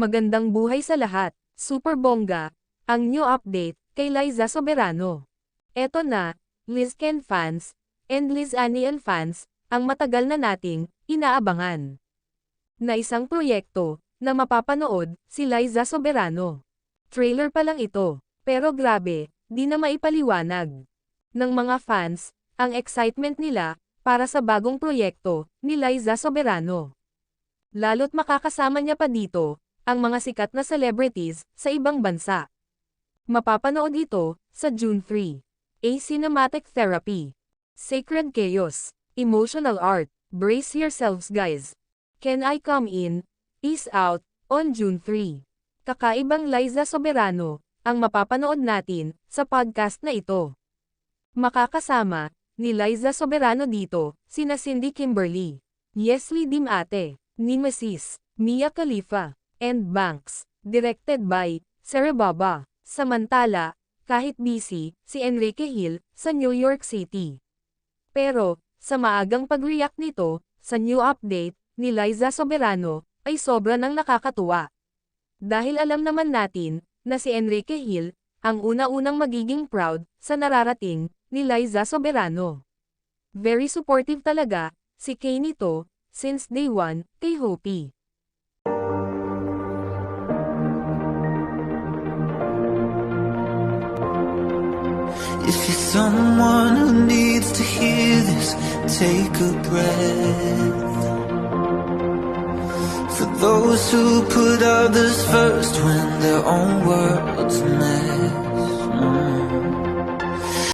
Magandang buhay sa lahat, super bongga, ang new update, kay Liza Soberano. Eto na, Liz Ken fans, and Liz Anian fans, ang matagal na nating, inaabangan. Na isang proyekto, na mapapanood, si Liza Soberano. Trailer pa lang ito, pero grabe, di na maipaliwanag. Ng mga fans, ang excitement nila, para sa bagong proyekto, ni Liza Soberano. Lalo't makakasama niya pa dito, ang mga sikat na celebrities, sa ibang bansa. Mapapanood ito, sa June 3. A Cinematic Therapy. Sacred Chaos. Emotional Art. Brace yourselves guys. Can I Come In? Is out, on June 3. Kakaibang Liza Soberano, ang mapapanood natin, sa podcast na ito. Makakasama, ni Liza Soberano dito, sina Cindy Kimberly, Yesli Dimate, Nemesis, Mia Khalifa, and Banks, directed by Sarah Baba. Samantala, kahit busy, si Enrique Hill, sa New York City. Pero, sa maagang pag-react nito, sa new update, ni Liza Soberano, ay sobra nang nakakatuwa. Dahil alam naman natin, na si Enrique Hill, ang una-unang magiging proud, sa nararating, ni Liza Soberano. Very supportive talaga, si Kay nito, since day one, kay Hopi. If you're someone who needs to hear this, take a breath. For those who put others first when their own world's a mess.